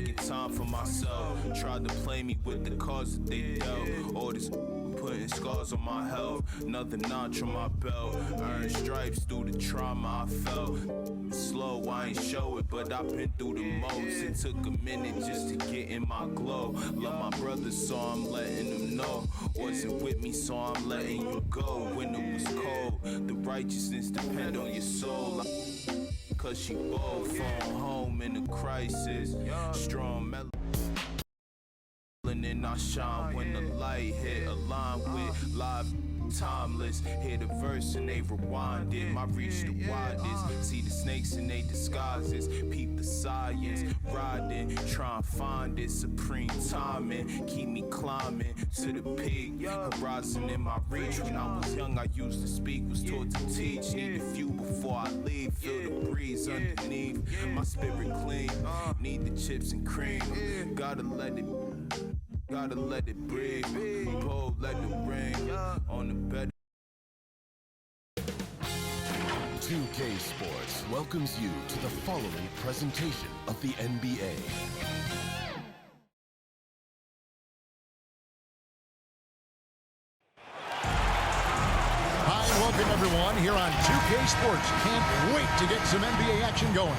making time for myself. Tried to play me with the cards that they dealt. All this putting scars on my health. Another notch on my belt. Earned stripes through the trauma I felt. Slow, I ain't show it, but I've been through the most. It took a minute just to get in my glow. Love my brother, so I'm letting them know. Wasn't with me, so I'm letting you go. When it was cold, the righteousness depend on your soul. Cause she both phone home in a crisis. Strong melody. And I shine when the light hit, aligned with live timeless. Hear the verse and they rewind it. My reach the widest. See the snakes in they disguises. Peep the science. Riding, try and find it. Supreme timing. Keep me climbing to the peak. Horizon in my reach. When I was young, I used to speak. Was taught to teach. Need a few before I leave. Feel the breeze underneath. My spirit clean. Need the chips and cream. Gotta let it breathe. Pull, let it ring on the bed. 2K Sports welcomes you to the following presentation of the NBA. Hi, and welcome everyone here on 2K Sports. Can't wait to get some NBA action going.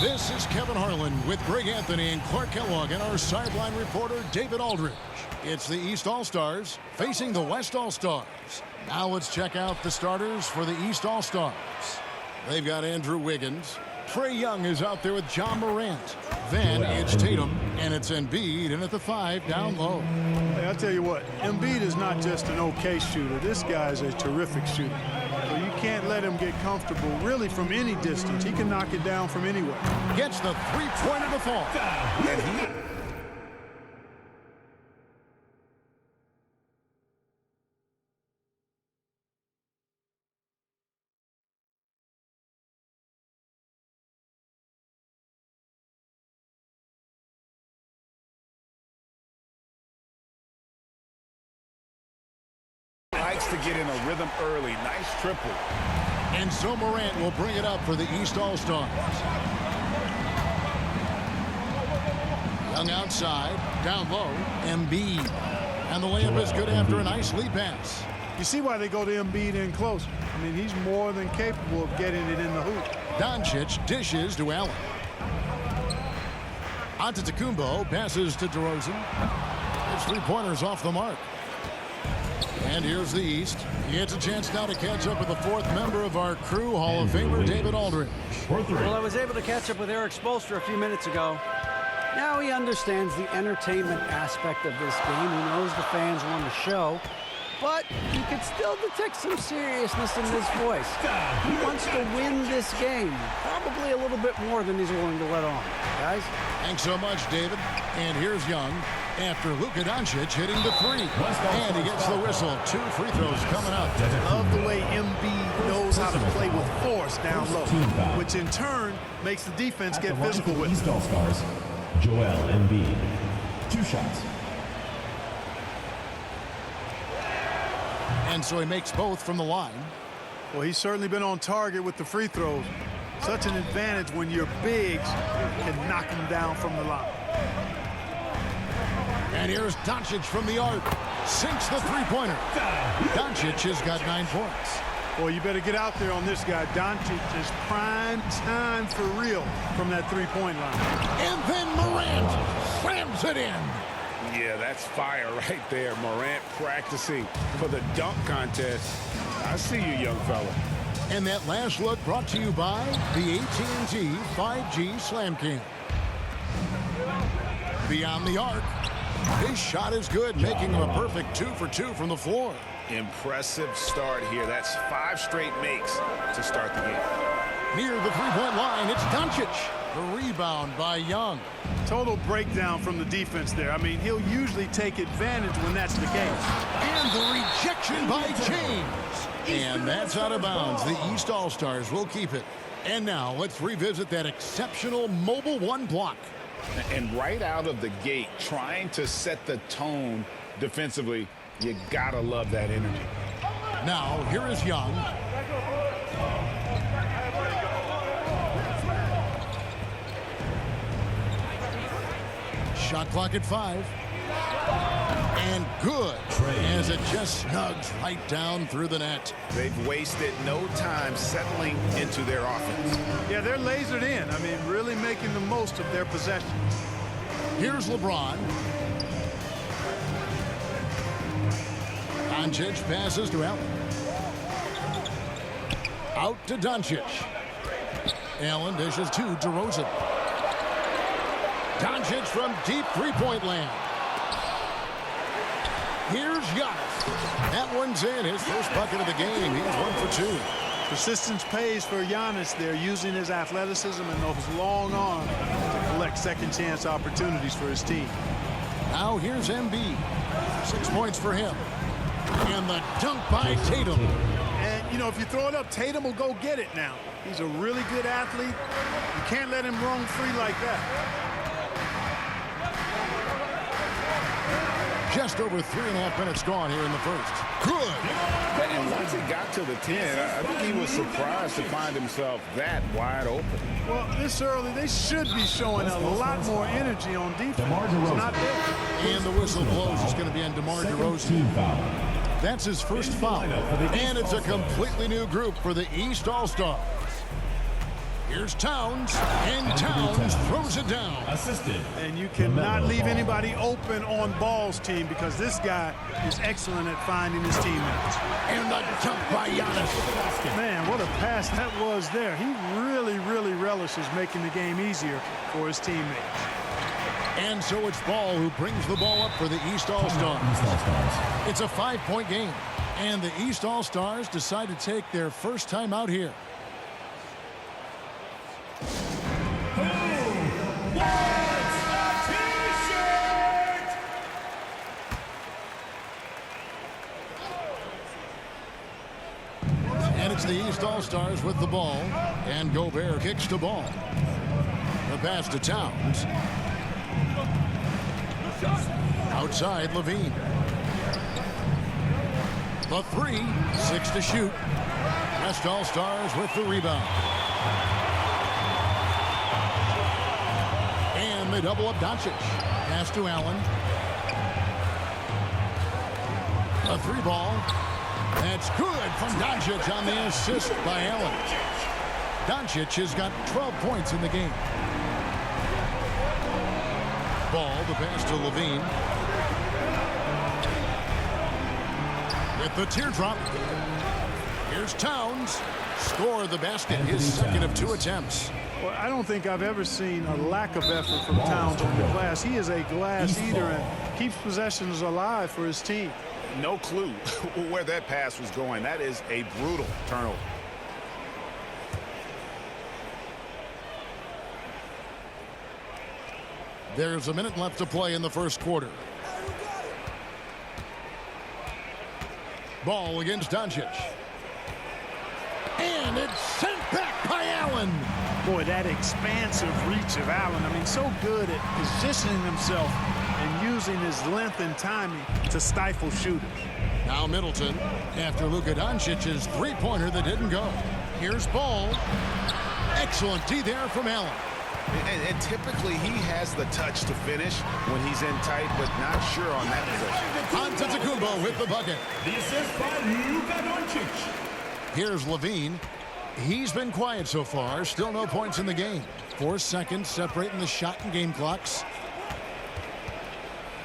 This is Kevin Harlan with Greg Anthony and Clark Kellogg and our sideline reporter David Aldridge. It's the East All-Stars facing the West All-Stars. Now let's check out the starters for the East All-Stars. They've got Andrew Wiggins. Trae Young is out there with John Morant. Then it's Tatum, and it's Embiid, and at the 5 down low. Hey, I'll tell you what, Embiid is not just an okay shooter. This guy's a terrific shooter. So you can't let him get comfortable really from any distance. He can knock it down from anywhere. Gets the three-pointer to fall. Likes to get in a rhythm early. Nice triple. And so Morant will bring it up for the East All-Stars. Young outside, down low, Embiid. And the layup is good after a nice lead pass. You see why they go to Embiid in close. I mean, he's more than capable of getting it in the hoop. Doncic dishes to Allen. Antetokounmpo passes to DeRozan. His three-pointers off the mark. And here's the East. He gets a chance now to catch up with the fourth member of our crew, Hall of Famer David Aldridge. Well, I was able to catch up with Eric Spoelstra a few minutes ago. Now he understands the entertainment aspect of this game. He knows the fans want to show, but he could still detect some seriousness in his voice. He wants to win this game, probably a little bit more than he's willing to let on. Guys? Thanks so much, David. And here's Young after Luka Doncic hitting the 3. And he gets the whistle. 2 free throws coming up. Love the way Embiid knows how to play with force down low, which in turn makes the defense get physical with East All-Stars, Joel Embiid. 2 shots. And so he makes both from the line. Well, he's certainly been on target with the free throws. Such an advantage when your bigs can knock them down from the line. And here's Doncic from the arc. Sinks the three-pointer. Doncic has got 9 points. Boy, you better get out there on this guy. Doncic is prime time for real from that three-point line. And then Morant slams it in. Yeah, that's fire right there. Morant practicing for the dunk contest. I see you, young fella. And that last look brought to you by the AT&T 5G Slam King. Beyond the arc. His shot is good, making him a perfect 2 for 2 from the floor. Impressive start here. That's 5 straight makes to start the game. Near the three-point line, it's Doncic. The rebound by Young. Total breakdown from the defense there. I mean, he'll usually take advantage when that's the case. And the rejection by James. And that's out of bounds. The East All-Stars will keep it. And now let's revisit that exceptional Mobile One block. And right out of the gate, trying to set the tone defensively, you gotta love that energy. Now, here is Young. Shot clock at 5. And good, as it just snugs right down through the net. They've wasted no time settling into their offense. Yeah, they're lasered in. I mean, really making the most of their possessions. Here's LeBron. Doncic passes to Allen. Out to Doncic. Allen dishes to DeRozan. Doncic from deep three-point land. Here's Giannis. That one's in. His first bucket of the game. He's 1 for 2. Persistence pays for Giannis there, using his athleticism and those long arms to collect second-chance opportunities for his team. Now here's Embiid. 6 points for him. And the dunk by Tatum. And, you know, if you throw it up, Tatum will go get it now. He's a really good athlete. You can't let him roam free like that. Just over 3.5 minutes gone here in the first. Good. And once he got to the 10, I think he was surprised to find himself that wide open. Well, this early, they should be showing a lot more energy on defense. DeMar DeRozan. It's not there. And the whistle blows. It's going to be on DeMar DeRozan. Team foul. That's his first foul. And it's a completely new group for the East All-Stars. Here's Towns, and Towns throws it down. Assisted. And you cannot leave anybody open on Ball's team, because this guy is excellent at finding his teammates. And the dunk by Giannis. Man, what a pass that was there. He really, really relishes making the game easier for his teammates. And so it's Ball who brings the ball up for the East All-Stars. It's a 5-point game. And the East All-Stars decide to take their first time out here. And it's the East All-Stars with the ball. And Gobert kicks the ball. The pass to Towns. Outside, Levine. The 3, 6 to shoot. West All-Stars with the rebound. And they double up Doncic. Pass to Allen. A 3-ball. That's good from Doncic on the assist by Allen. Doncic has got 12 points in the game. Ball, the pass to Levine. With the teardrop. Here's Towns. Score the basket, his second of 2 attempts. Well, I don't think I've ever seen a lack of effort from Towns on the glass. He is a glass eater and keeps possessions alive for his team. No clue where that pass was going. That is a brutal turnover. There's a minute left to play in the first quarter. Ball against Doncic. And it's sent back by Allen. Boy, that expansive reach of Allen. I mean, so good at positioning himself and using his length and timing to stifle shooters. Now Middleton after Luka Doncic's 3-pointer that didn't go. Here's Ball. Excellent D there from Allen. And typically he has the touch to finish when he's in tight, but not sure on that possession. Antetokounmpo with the bucket. The assist by Luka Doncic. Here's Levine. He's been quiet so far. Still no points in the game. 4 seconds separating the shot and game clocks.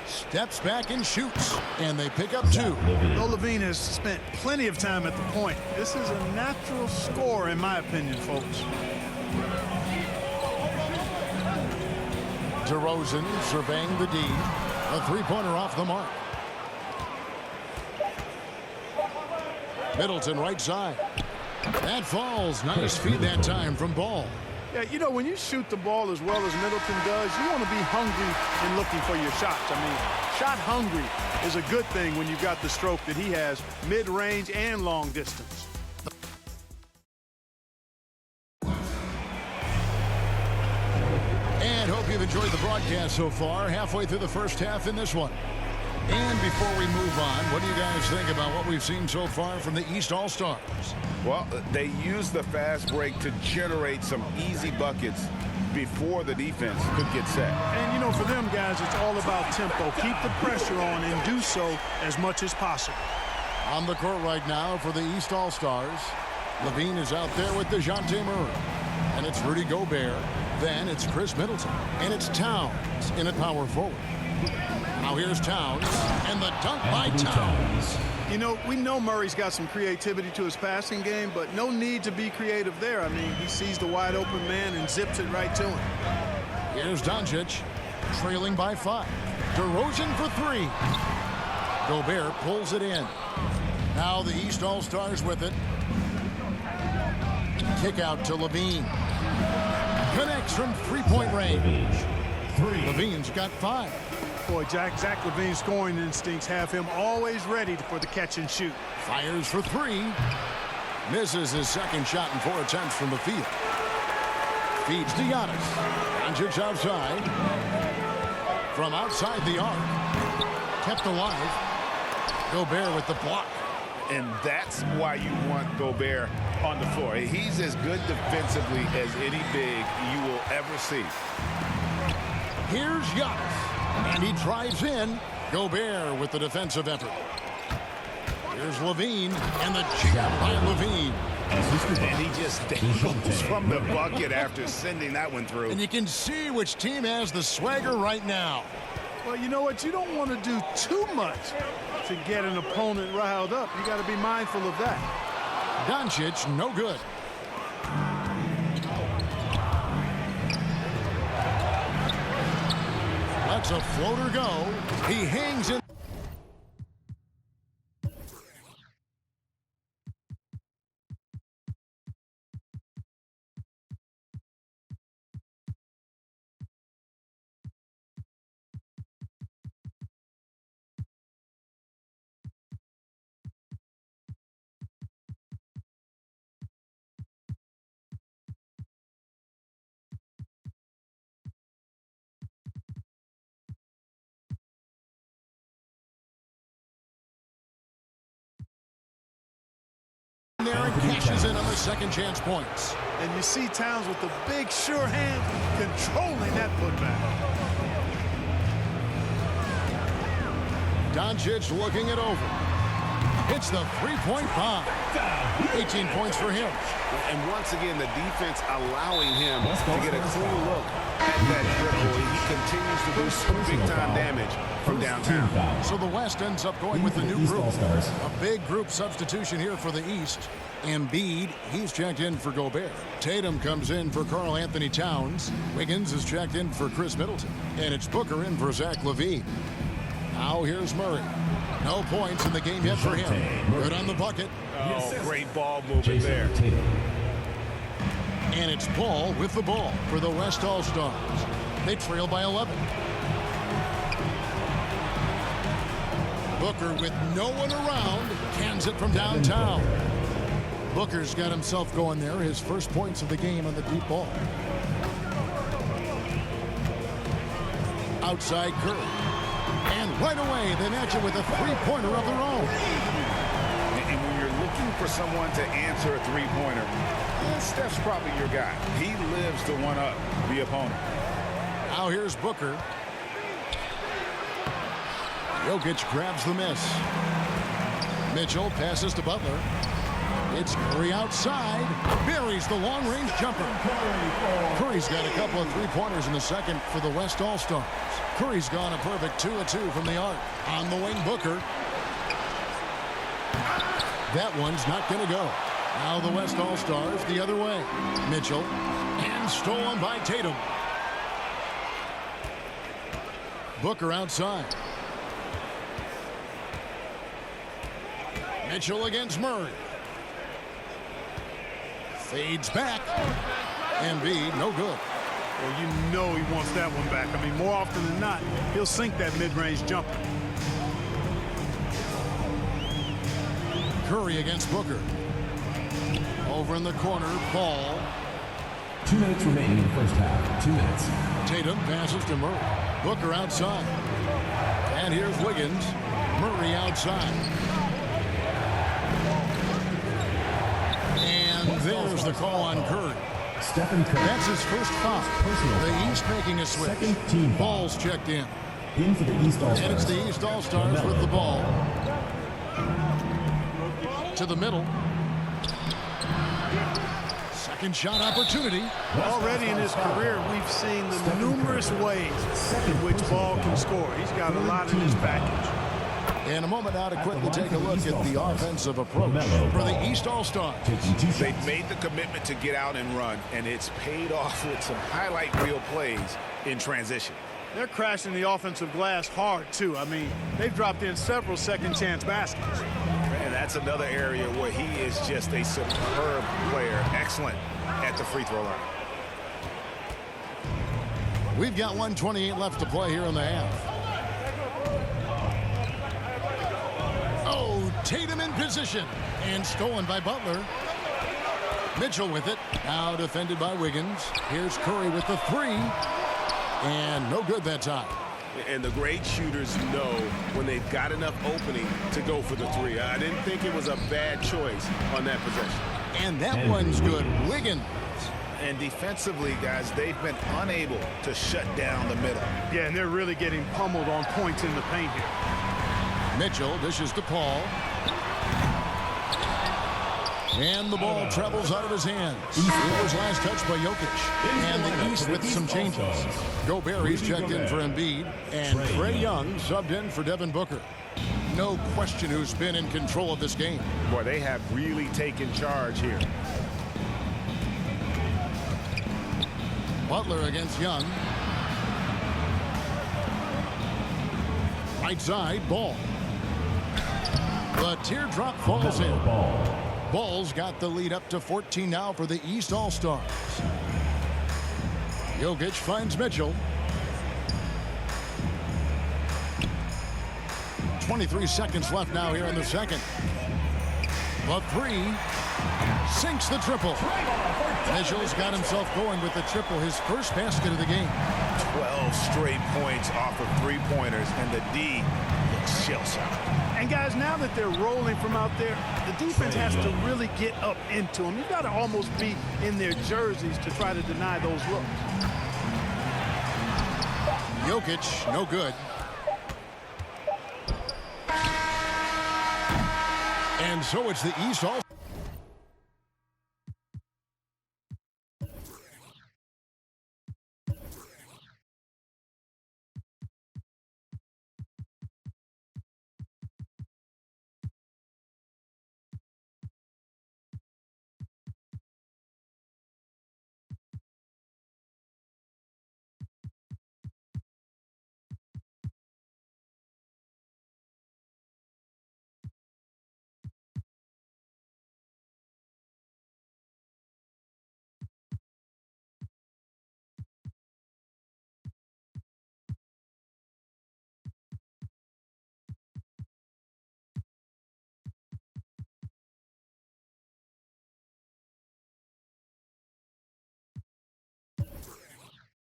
Steps back and shoots. And they pick up 2. Though Levine has spent plenty of time at the point, this is a natural score in my opinion, folks. DeRozan surveying the D. A 3-pointer off the mark. Middleton right side. That falls. Nice feed that time from Ball. Yeah, you know, when you shoot the ball as well as Middleton does, you want to be hungry in looking for your shots. I mean, shot hungry is a good thing when you've got the stroke that he has, mid-range and long distance. And hope you've enjoyed the broadcast so far. Halfway through the first half in this one. And before we move on, what do you guys think about what we've seen so far from the East All-Stars? Well, they used the fast break to generate some easy buckets before the defense could get set. And, you know, for them guys, it's all about tempo. Keep the pressure on and do so as much as possible. On the court right now for the East All-Stars, Levine is out there with DeJounte Murray. And it's Rudy Gobert. Then it's Chris Middleton. And it's Towns in at power forward. Now here's Towns, and the dunk by Towns. You know, we know Murray's got some creativity to his passing game, but no need to be creative there. I mean, he sees the wide open man and zips it right to him. Here's Doncic, trailing by 5. DeRozan for 3. Gobert pulls it in. Now the East All-Stars with it. Kick out to Levine. Connects from three-point range. Levine's got 5. Boy, Zach LaVine's scoring instincts have him always ready for the catch and shoot. Fires for 3. Misses his second shot in 4 attempts from the field. Feeds to Giannis. Doncic outside. From outside the arc. Kept alive. Gobert with the block. And that's why you want Gobert on the floor. He's as good defensively as any big you will ever see. Here's Giannis. And he drives in. Gobert with the defensive effort. Here's Levine. And the jab by Levine. And he just dangles from the bucket after sending that one through. And you can see which team has the swagger right now. Well, you know what? You don't want to do too much to get an opponent riled up. You got to be mindful of that. Doncic, no good. Lets a floater go. He hangs in. There and cashes in on the second chance points. And you see Towns with the big sure hand controlling that putback. Doncic looking it over. Hits the three-point bomb. 18 points for him. And once again, the defense allowing him to get a clean look at that dribble. He continues to do some big-time damage from downtown. So the West ends up going with the new group. A big group substitution here for the East. Embiid, he's checked in for Gobert. Tatum comes in for Karl Anthony Towns. Wiggins is checked in for Chris Middleton. And it's Booker in for Zach LaVine. Now here's Murray. No points in the game yet for him. Good on the bucket. Oh, great ball movement there. And it's Paul with the ball for the West All-Stars. They trail by 11. Booker with no one around cans it from downtown. Booker's got himself going there. His first points of the game on the deep ball. Outside Curry. And right away, they match it with a three-pointer of their own. And when you're looking for someone to answer a three-pointer, Steph's probably your guy. He lives to one-up the opponent. Now here's Booker. Jokic grabs the miss. Mitchell passes to Butler. It's Curry outside. Buries the long-range jumper. Curry's got a couple of three-pointers in the second for the West All-Stars. Curry's gone a perfect 2 of 2 from the arc. On the wing, Booker. That one's not going to go. Now the West All-Stars the other way. Mitchell. And stolen by Tatum. Booker outside. Mitchell against Murray. Fades back. Embiid, no good. Well, you know he wants that one back. I mean, more often than not, he'll sink that mid-range jumper. Curry against Booker. Over in the corner, Paul. 2 minutes remaining in the first half. 2 minutes. Tatum passes to Murray. Booker outside. And here's Wiggins. Murray outside. And there's the call on Curry. Stephen Curry. That's his first foul. The East making a switch. Second team foul. Ball's checked in. In for the East All-Stars. And it's the East All-Stars with the ball. To the middle. Second shot opportunity. Already in his career, we've seen the numerous ways in which Ball can score. He's got a lot in his package. In a moment now to quickly take a look at the offensive approach for the East All-Stars. They've made the commitment to get out and run, and it's paid off with some highlight reel plays in transition. They're crashing the offensive glass hard, too. I mean, they've dropped in several second-chance baskets. And that's another area where he is just a superb player. Excellent at the free throw line. We've got 1:28 left to play here in the half. Oh, Tatum in position. And stolen by Butler. Mitchell with it. Now defended by Wiggins. Here's Curry with the three. And no good that time. And the great shooters know when they've got enough opening to go for the three. I didn't think it was a bad choice on that possession. And that one's good. Wiggins. And defensively, guys, they've been unable to shut down the middle. Yeah, and they're really getting pummeled on points in the paint here. Mitchell dishes to Paul. And the ball travels out of his hands. It was last touched by Jokic. And the East with some changes. Gobert's checked in for Embiid. And Trae Young subbed in for Devin Booker. No question who's been in control of this game. Boy, they have really taken charge here. Butler against Young. Right side, Ball. The teardrop falls in. Ball's got the lead up to 14 now for the East All-Stars. Jokic finds Mitchell. 23 seconds left now here in the second. The three sinks the triple. Mitchell's got himself going with the triple, his first basket of the game. 12 straight points off of three-pointers, and the D looks shell-shocked. And guys, now that they're rolling from out there, the defense has to really get up into them. You've got to almost be in their jerseys to try to deny those looks. Jokic, no good. And so it's the East All.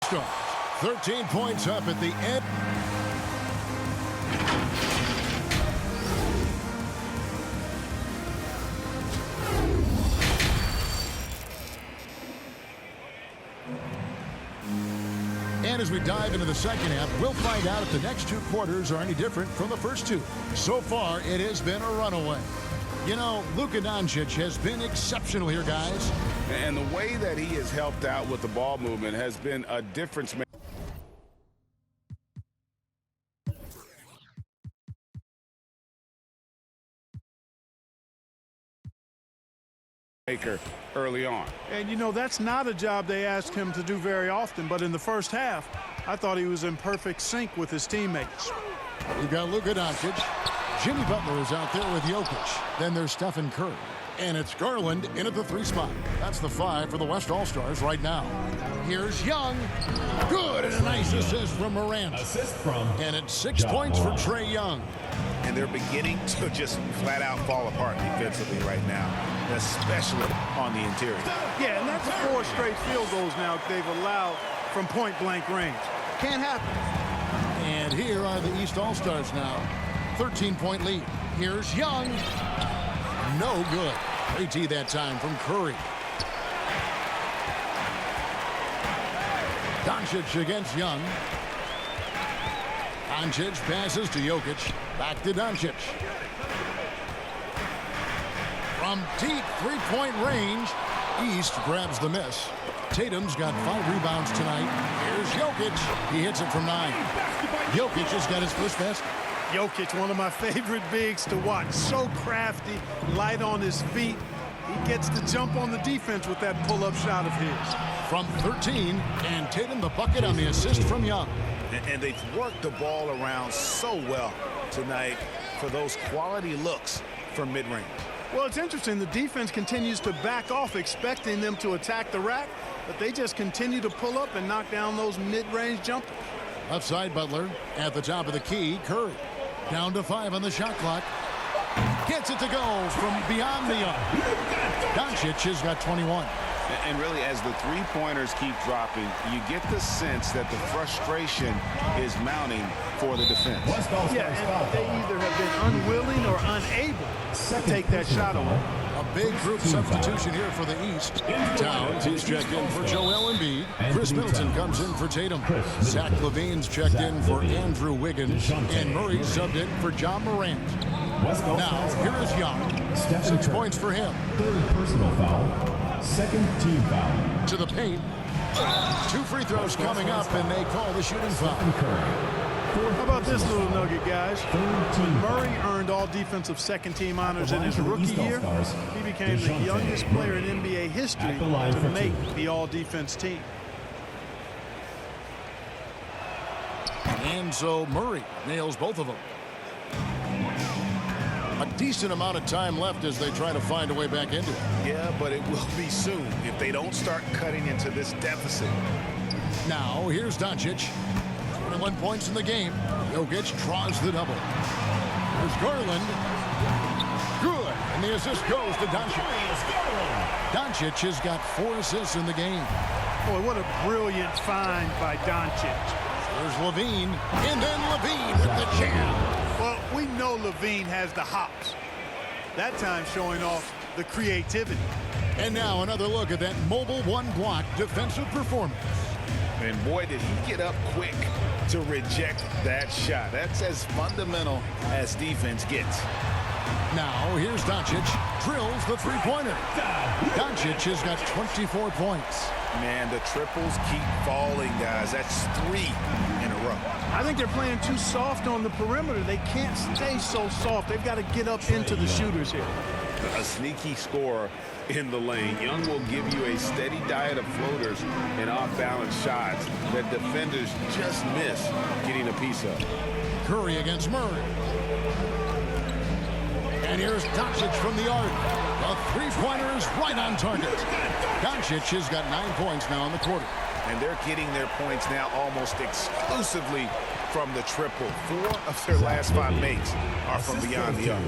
Stars. 13 points up at the end. And as we dive into the second half, we'll find out if the next two quarters are any different from the first two. So far, it has been a runaway. You know, Luka Doncic has been exceptional here, guys. And the way that he has helped out with the ball movement has been a difference maker early on. And, you know, that's not a job they ask him to do very often. But in the first half, I thought he was in perfect sync with his teammates. You've got Luka Doncic. Jimmy Butler is out there with Jokic. Then there's Stephen Curry. And it's Garland in at the three spot. That's the five for the West All-Stars right now. Here's Young. Good, and a nice assist from Morant. Assist from. And it's 6 points for Trae Young. And they're beginning to just flat out fall apart defensively right now, especially on the interior. Yeah, and that's 4 straight field goals now they've allowed from point-blank range. Can't happen. And And here are the East All-Stars now. 13-point lead. Here's Young. No good. AT that time from Curry. Doncic against Young. Doncic passes to Jokic. Back to Doncic. From deep three-point range, East grabs the miss. Tatum's got 5 rebounds tonight. Here's Jokic. He hits it from 9. Jokic has got his first basket. Jokic, one of my favorite bigs to watch. So crafty, light on his feet. He gets to jump on the defense with that pull-up shot of his. From 13, and Tatum the bucket on the assist from Young. And they've worked the ball around so well tonight for those quality looks from mid-range. Well, it's interesting. The defense continues to back off, expecting them to attack the rack, but they just continue to pull up and knock down those mid-range jumpers. Left side, Butler. At the top of the key, Curry. Down to 5 on the shot clock. Gets it to go from beyond the arc. Doncic has got 21. And really, as the three-pointers keep dropping, you get the sense that the frustration is mounting for the defense. Yeah, and they either have been unwilling or unable to take that shot away. A big group substitution here for the East. Towns is checked in for Joel Embiid. Chris Middleton comes in for Tatum. Zach LaVine's checked in for Andrew Wiggins. And Murray subbed in for John Morant. Now, here is Young. 6 points for him. Third personal foul. Second team foul. To the paint. 2 free throws coming up, and they call the shooting foul. How about this little nugget, guys? When Murray earned all defensive second-team honors in his rookie year, he became the youngest player in NBA history to make the all-defense team. And so Murray nails both of them. A decent amount of time left as they try to find a way back into it. Yeah, but it will be soon if they don't start cutting into this deficit. Now, here's Doncic. 21 points in the game. Jokic draws the double. Here's Garland. Good. And the assist goes to Doncic. Doncic has got 4 assists in the game. Boy, what a brilliant find by Doncic. There's Levine. And then Levine with the jam. Well, we know Levine has the hops. That time showing off the creativity. And now another look at that mobile one-block defensive performance. And boy, did he get up quick to reject that shot. That's as fundamental as defense gets. Now, here's Doncic. Drills the three-pointer. Doncic has got 24 points. Man, the triples keep falling, guys. That's 3 in a row. I think they're playing too soft on the perimeter. They can't stay so soft. They've got to get up into the shooters here. A sneaky scorer in the lane. Young will give you a steady diet of floaters and off-balance shots that defenders just miss getting a piece of. Curry against Murray. And here's Doncic from the arc. The three-pointer is right on target. Doncic has got 9 points now in the quarter. And they're getting their points now almost exclusively from the triple. 4 of their last 5 makes are from beyond the arc.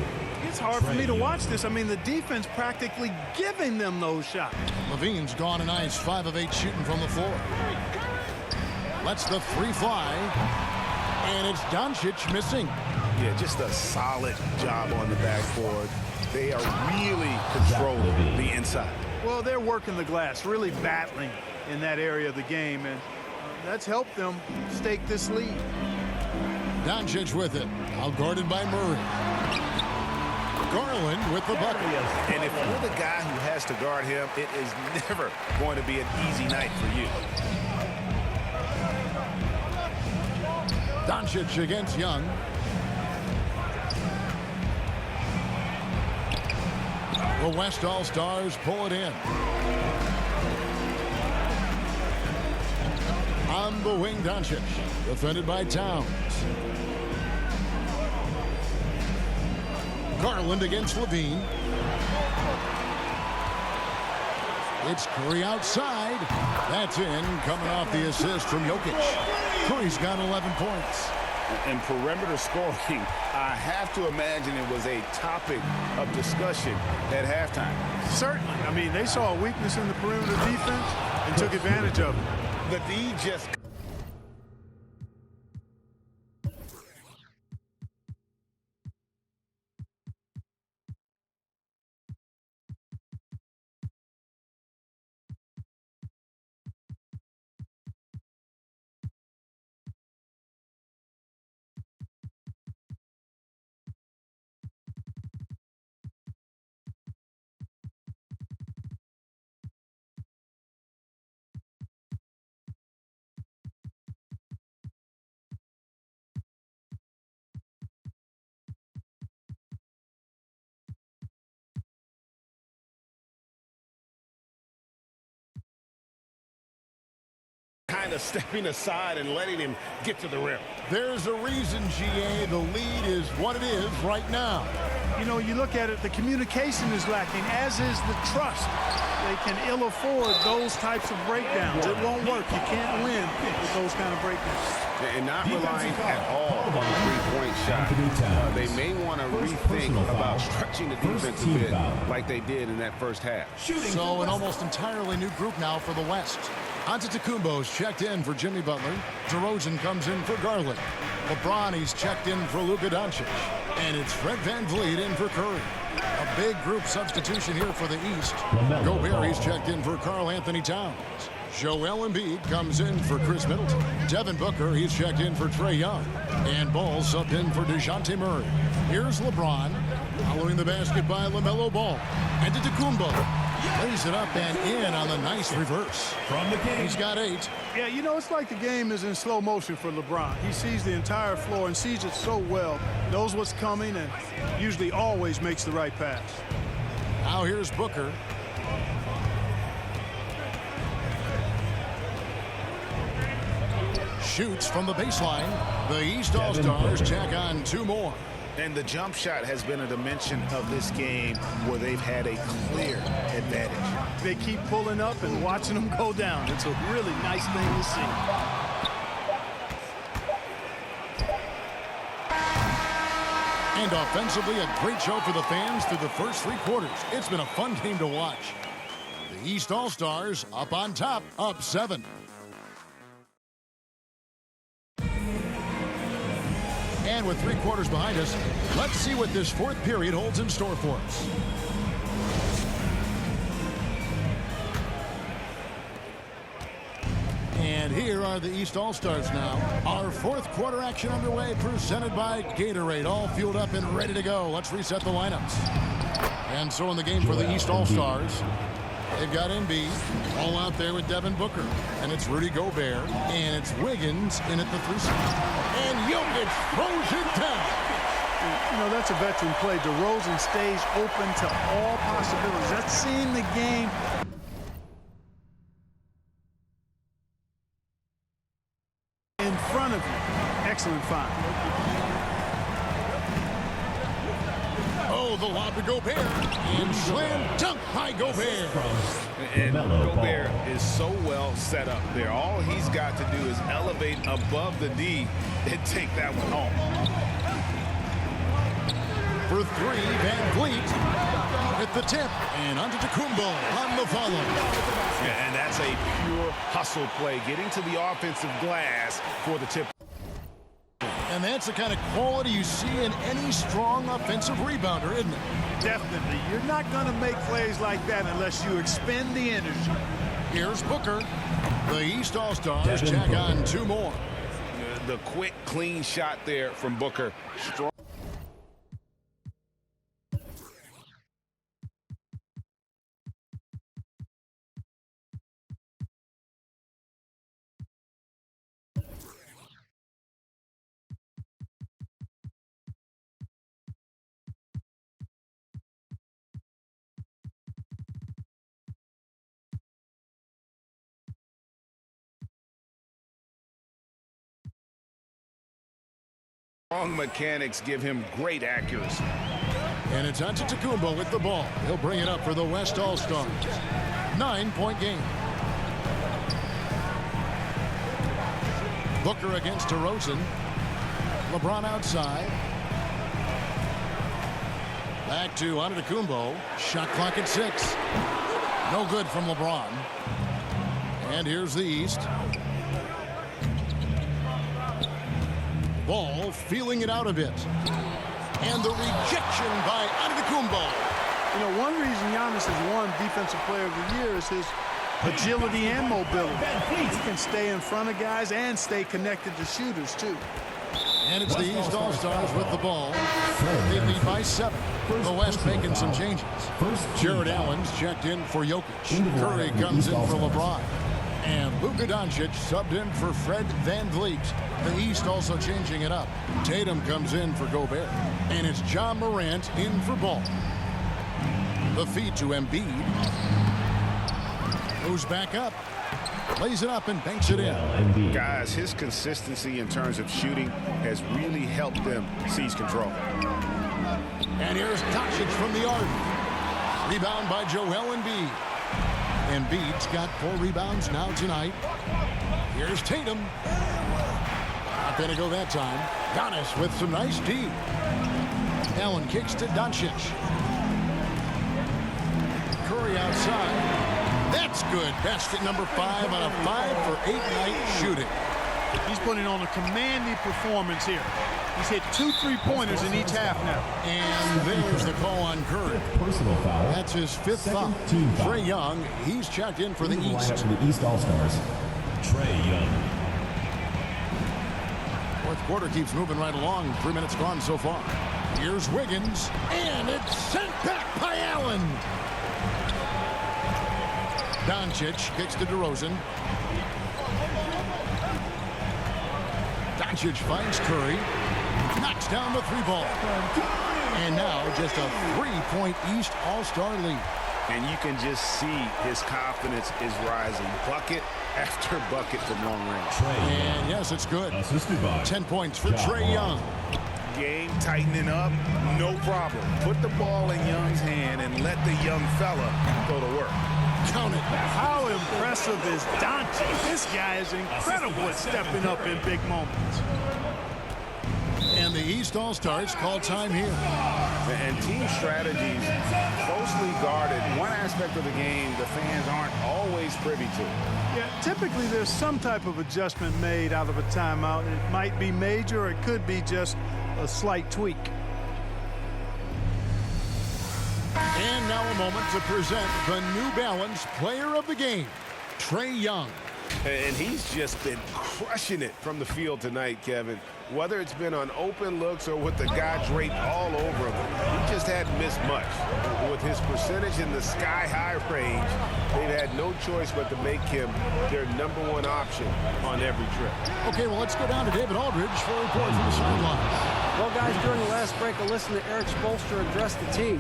It's hard for me to watch this. I mean, the defense practically giving them those shots. Levine's gone a nice 5 of 8 shooting from the floor. Lets the 3 fly. And it's Doncic missing. Yeah, just a solid job on the backboard. They are really controlling the inside. Well, they're working the glass, really battling in that area of the game, and that's helped them stake this lead. Doncic with it, outguarded by Murray. Garland with the bucket. And if you're the guy who has to guard him, it is never going to be an easy night for you. Doncic against Young. The West All-Stars pull it in. On the wing, Doncic, defended by Towns. Garland against Levine. It's Curry outside. That's in, coming off the assist from Jokic. Curry's got 11 points. And perimeter scoring, I have to imagine it was a topic of discussion at halftime. Certainly. I mean, they saw a weakness in the perimeter defense and took advantage of it. The D just... kind of stepping aside and letting him get to the rim. There's a reason, GA, the lead is what it is right now. You know, you look at it, the communication is lacking, as is the trust. They can ill afford those types of breakdowns. It won't work. You can't win with those kind of breakdowns. And not relying at all on the three-point shot. They may want to rethink about stretching the defense a bit like they did in that first half. So an almost entirely new group now for the West. Antetokounmpo's checked in for Jimmy Butler. DeRozan comes in for Garland. LeBron, he's checked in for Luka Doncic. And it's Fred VanVleet in for Curry. A big group substitution here for the East. Gobert, he's checked in for Karl Anthony Towns. Joel Embiid comes in for Chris Middleton. Devin Booker, he's checked in for Trae Young. And Ball subbed in for DeJounte Murray. Here's LeBron, following the basket by LaMelo Ball. Antetokounmpo lays it up and in on the nice reverse. From the game. He's got 8. Yeah, you know, it's like the game is in slow motion for LeBron. He sees the entire floor and sees it so well, knows what's coming, and usually always makes the right pass. Now here's Booker. Shoots from the baseline. The East All-Stars tack on 2 more. And the jump shot has been a dimension of this game where they've had a clear advantage. They keep pulling up and watching them go down. It's a really nice thing to see. And offensively, a great show for the fans through the first 3 quarters. It's been a fun game to watch. The East All-Stars up on top, up 7. And with 3 quarters behind us, let's see what this 4th period holds in store for us. And here are the East All-Stars now. Our 4th quarter action underway, presented by Gatorade. All fueled up and ready to go. Let's reset the lineups. And so in the game for the East All-Stars, they've got Embiid all out there with Devin Booker. And it's Rudy Gobert. And it's Wiggins in at the 3 spot. And Jokic throws it down. You know, that's a veteran play. DeRozan stays open to all possibilities. That's seeing the game in front of you. Excellent find. Oh, the lob to Gobert. And slam dunk by Gobert. And Gobert is so well set up there. All he's got to do is elevate above the D and take that one home. For 3, VanVleet with the tip. And Antetokounmpo on the follow. Yeah, and that's a pure hustle play, getting to the offensive glass for the tip. And that's the kind of quality you see in any strong offensive rebounder, isn't it? Definitely. You're not going to make plays like that unless you expend the energy. Here's Booker. The East All-Stars tack on 2 more. The quick, clean shot there from Booker. Strong. Strong mechanics give him great accuracy. And it's Antetokounmpo with the ball. He'll bring it up for the West All-Stars. 9-point game. Booker against DeRozan. LeBron outside. Back to Antetokounmpo. Shot clock at 6. No good from LeBron. And here's the East. Ball feeling it out a bit. And the rejection by Antetokounmpo. You know, one reason Giannis has won Defensive Player of the Year is his agility and mobility. He can stay in front of guys and stay connected to shooters, too. And it's the East All-Stars with the ball. They lead by 7. The West making some changes. Jared Allen's checked in for Jokic. Curry comes in for LeBron. And Luka Doncic subbed in for Fred VanVleet. The East also changing it up. Tatum comes in for Gobert. And it's John Morant in for Ball. The feed to Embiid. Who's back up. Lays it up and banks it in. Embiid. Guys, his consistency in terms of shooting has really helped them seize control. And here's Doncic from the arc. Rebound by Joel Embiid. Embiid's got 4 rebounds now tonight. Here's Tatum. Not going to go that time. Giannis with some nice D. Allen kicks to Doncic. Curry outside. That's good. Basket number 5 on a 5-for-8 night shooting. He's putting on a commanding performance here. He's hit 2 3-pointers in each half now. And there's the call on Curry. Personal foul. That's his 5th foul. Second team foul. Trae Young, he's checked in for the Leading East. lineup for the East All-Stars, Trae Young. Fourth quarter keeps moving right along. 3 minutes gone so far. Here's Wiggins, and it's sent back by Allen. Doncic kicks to DeRozan. Doncic finds Curry. Knocks down the 3-ball. And now just a 3-point East All-Star lead. And you can just see his confidence is rising. Bucket after bucket from long range. And yes, it's good. Assisted by 10 points for Trae Young. Game tightening up, no problem. Put the ball in Young's hand and let the young fella go to work. Count it. How impressive is Doncic? This guy is incredible at stepping up in big moments. And the East All-Stars call time here. And team strategies closely guarded. One aspect of the game the fans aren't always privy to. Yeah, typically there's some type of adjustment made out of a timeout. It might be major, or it could be just a slight tweak. And now a moment to present the New Balance Player of the Game, Trae Young. And he's just been crushing it from the field tonight, Kevin. Whether it's been on open looks or with the guy draped all over him, he just hadn't missed much. With his percentage in the sky-high range, they've had no choice but to make him their #1 option on every trip. Okay, well, let's go down to David Aldridge for a report from the sidelines. Well, guys, during the last break, I listened to Eric Spoelstra address the team,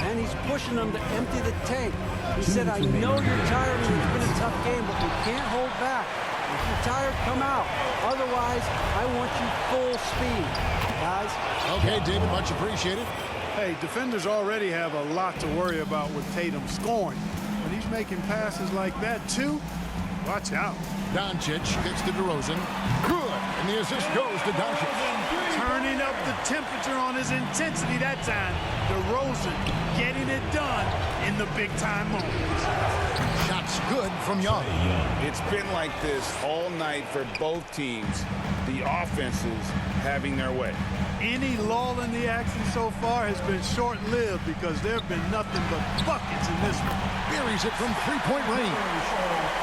and he's pushing them to empty the tank. He said, I know you're tired and it's been a tough game, but we can't hold back. If you're tired, come out. Otherwise, I want you full speed, guys. Okay, David, much appreciated. Hey, defenders already have a lot to worry about with Tatum scoring. When he's making passes like that, too, watch out. Doncic kicks to DeRozan. Good, and the assist goes to Doncic. Turning up the temperature on his intensity that time. DeRozan getting it done in the big-time moments. Shots good from Young. It's been like this all night for both teams. The offenses having their way. Any lull in the action so far has been short-lived because there have been nothing but buckets in this one. Buries it from 3-point range.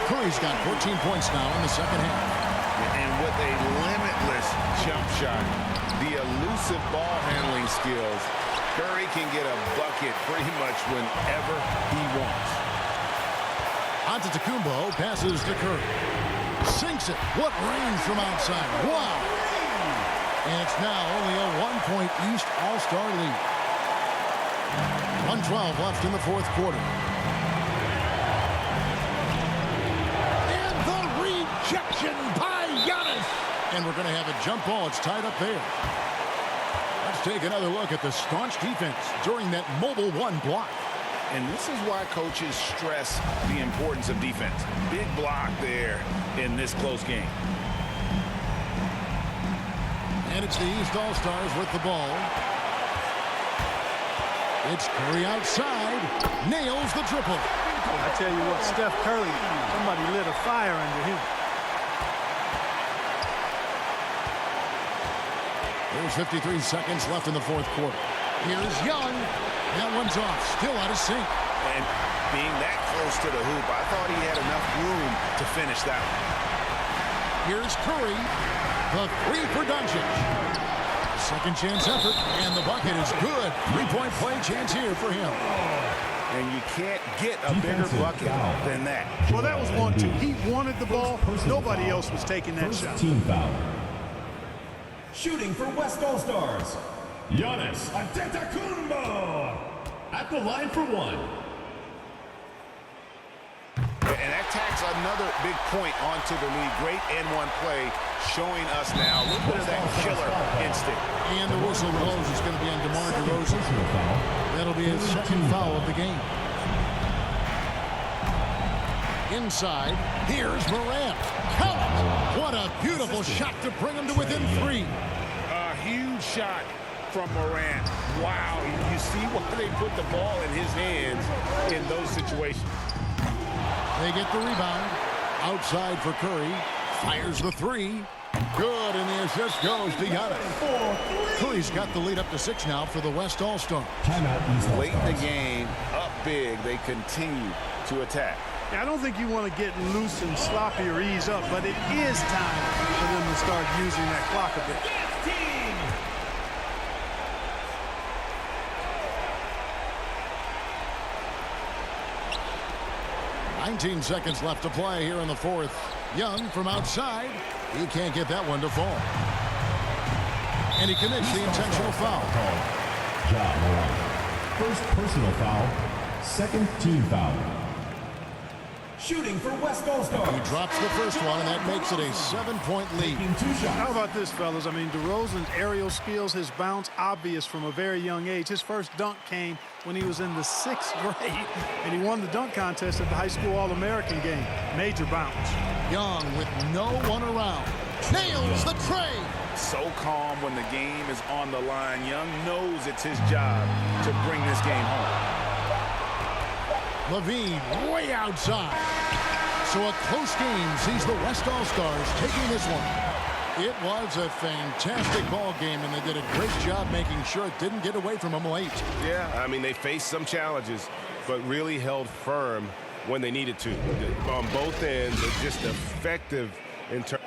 Curry's got 14 points now in the second half. And with a limitless jump shot, the elusive ball handling skills, Curry can get a bucket pretty much whenever he wants. Antetokounmpo passes to Curry. Sinks it. What range from outside. Wow. And it's now only a 1-point East All-Star lead. 1:12 left in the fourth quarter. And the rejection by Giannis. And we're going to have a jump ball. It's tied up there. Let's take another look at the staunch defense during that mobile 1 block. And this is why coaches stress the importance of defense. Big block there in this close game. And it's the East All-Stars with the ball. It's Curry outside. Nails the triple. I tell you what, Steph Curry, somebody lit a fire under him. There's 53 seconds left in the fourth quarter. Here's Young. That one's off. Still out of sync. And being that close to the hoop, I thought he had enough room to finish that one. Here's Curry. The 3 for Doncic. Second chance effort, and the bucket is good. 3-point play chance here for him. And you can't get a bigger bucket than that. Well, that was 1-2. He wanted the ball. Nobody else was taking that shot. team foul. Shooting for West All-Stars, Giannis Antetokounmpo at the line for 1. And that tacks another big point onto the lead. Great N1 play showing us now a little bit of that killer instinct. And the whistle blows. It's going to be on DeMar DeRozan. That'll be his second foul of the game. Inside, here's Morant. Count it! What a beautiful shot to bring him to within 3. A huge shot from Morant. Wow, you see why they put the ball in his hands in those situations. They get the rebound. Outside for Curry. Fires the 3. Good, and the assist goes to Giannis. Curry's got the lead up to 6 now for the West All-Star. Late in the game, up big, they continue to attack. I don't think you want to get loose and sloppy or ease up, but it is time for them to start using that clock a bit. 19 seconds left to play here in the 4th. Young from outside. He can't get that one to fall. And he commits the intentional foul. Ja Morant. First personal foul. Second team foul. Shooting for West All-Star. He drops the first one, and that makes it a 7-point lead. How about this, fellas? I mean, DeRozan's aerial skills, his bounce, obvious from a very young age. His first dunk came when he was in the 6th grade, and he won the dunk contest at the high school All-American game. Major bounce. Young with no one around. Nails the tray. So calm when the game is on the line. Young knows it's his job to bring this game home. Levine way outside. So a close game sees the West All-Stars taking this one. It was a fantastic ball game, and they did a great job making sure it didn't get away from them late. Yeah, I mean, they faced some challenges, but really held firm when they needed to. On both ends, they're just effective in terms.